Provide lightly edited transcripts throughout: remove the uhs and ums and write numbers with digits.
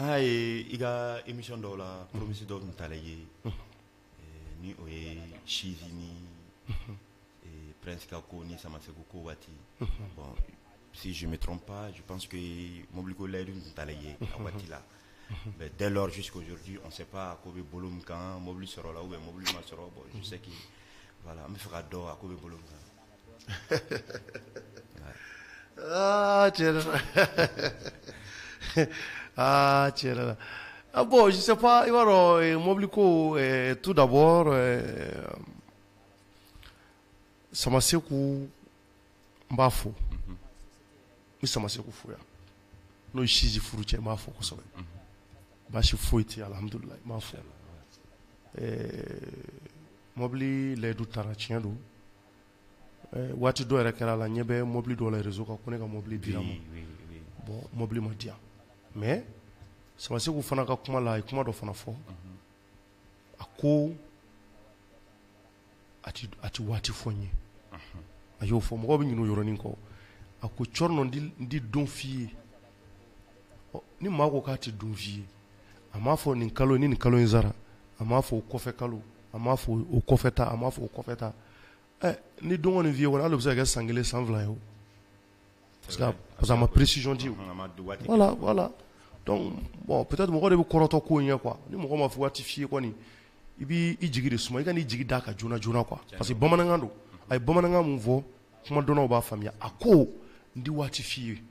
i ka émission dɔw la promesse dɔw tun taara ye ni o ye Chizi ni Prince Kako ni Samaseko ko waati bon si je me trompe pas je pense que mobili ko layidu tun taara ye a waati la mais dès lors jusqu'à aujourd'hui on sait pas ko bɛ bolo min kan mobili sɔrɔ la ou bien mobili ma sɔrɔ bon je sais que voilà n bɛ fɛ ka dɔn a ko bɛ bolo min kan. Ah, tiens. Ah bon, je sais pas, il va y avoir tout d'abord, Samaseko Mbafo. Oui, Samaseko Fouya. Nous, ici, Fourouche, Mbafo, Kosovo. Bashi Fouiti, Alhamdulillah, Mbafo. Mobili, les doutara, tiens, d'où. Wati do yɛrɛ kɛra la ɲɛ bɛ mobili dɔ la réseau kan ko ne ka mobili dira ma bon mobili ma diya mais Samaseko fana ka kuma la a ye kuma dɔ fana fɔ a ko a ti waati fɔ n ye a y'o fɔ mɔgɔw bɛ ɲinɛ o yɔrɔnin kɔ a ko cɔrɔnɔ n di don f'i ye ni maa ko k'a ti don f'i ye a m'a fɔ nin kalo ni nin kalo in sara a m'a fɔ o kɔfɛ kalo a m'a fɔ o kɔfɛ ta a m'a fɔ o kɔfɛ ta ni don kɔni f'i ye wala hali o bɛ se ka kɛ san kelen san fila ye o parce que a ma précision di o voilà donc bon peut-être mɔgɔ de bɛ kɔrɔtɔ ko in ye quoi ni mɔgɔ ma fɔ waati f'i ye kɔni i b'i jigi de suma i ka n'i jigi d'a kan joona joona quoi parce que bamanankan don a ye bamanankan mun fɔ kuma dɔnnaw b'a faamuya a ko n di waati f'i ye n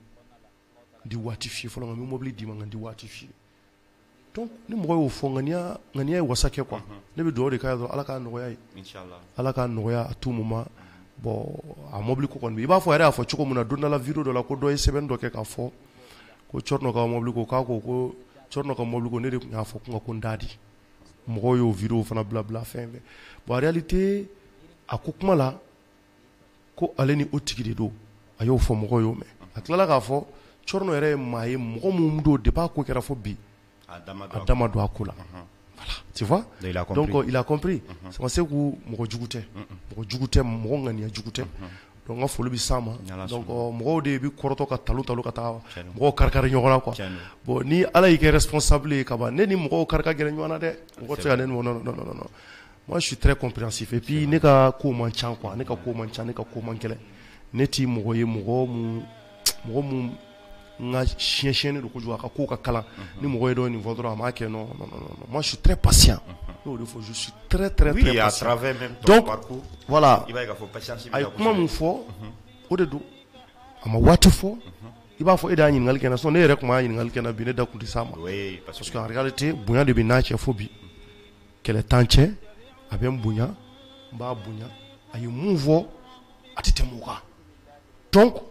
di waati f'i ye fɔlɔ nka n bɛ mobili d'i ma nka n di waati f'i ye donc ni mɔgɔ y'o fɔ ŋaniya ye wasa kɛ quoi ne bɛ dugawu de k'a ye dɔrɔn ala k'a nɔgɔya ye ala k'a nɔgɔya à tout moment bon a mobili ko kɔni i b'a fɔ yɛrɛ y'a fɔ cogo min na don dɔ la vidéo dɔ la ko dɔ ye sɛbɛnni dɔ kɛ k'a fɔ ko Cɔrɔnɔ ka mobili ko k'a ko Cɔrɔnɔ ka mobili ko ne de tun y'a fɔ ko n t'a di mɔgɔw y'o vidéo fana bila fɛn fɛ bon en réalité a ko kuma la ko ale ni o tigi de don a y'o fɔ mɔgɔw y'o mɛn a tilala k'a fɔ Cɔrɔnɔ yɛrɛ ye maa ye mɔgɔ mun don depuis a ko kɛra fɔ bi a dama don a ko la voilà tu vois donc il a compris Samaseko mɔgɔ jugu tɛ mɔgɔ ŋaniya jugu tɛ donc n ka foli bɛ s'a ma donc mɔgɔw de bɛ kɔrɔtɔ ka talo ka taa mɔgɔw kari ɲɔgɔn na quoi bon ni ala y'i kɛ responsable ye ka ban ne ni mɔgɔw kari ka gɛrɛ ɲɔgɔn na dɛ mɔgɔ tɛ se ka ne non moi je suis très compréhensif et puis ne ka ko man ca quoi ne ka ko man ca ne ka ko man gɛlɛn ne ti mɔgɔ ye mɔgɔ mun nga chien de kojugu a ka ko ka kalan ni mɔgɔ ye dɔ nin fɔ dɔrɔn a m'a kɛ non moi je suis très patient n'o de fɔ je suis très patient à travers même ton donc parcours voilà i b'a ye k'a fɔ patience a ye kuma mun fɔ o de don a ma waati fɔ i b'a fɔ e de y'a ɲininkali kɛ n na sinon ne yɛrɛ tun b'a ɲininkali kɛ n na bi ne da tun tɛ s'a ma parce que en réalité bonya de bɛ n'a cɛ fo bi kɛlɛ t'an cɛ a bɛ n bonya n b'a bonya a ye mun fɔ a tɛ tɛmɛ o kan donc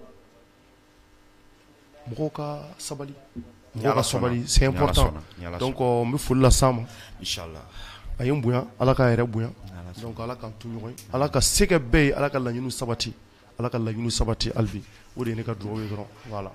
mɔgɔw ka sabali c'est important donc n bɛ foli las'a ma inchallah a ye n bonya ala ka yɛrɛ bonya donc ala k'an to ɲɔgɔn ye ala ka se kɛ bɛɛ ye ala ka laɲiniw sabati hali bi o de ye ne ka dugawu ye dɔrɔn voilà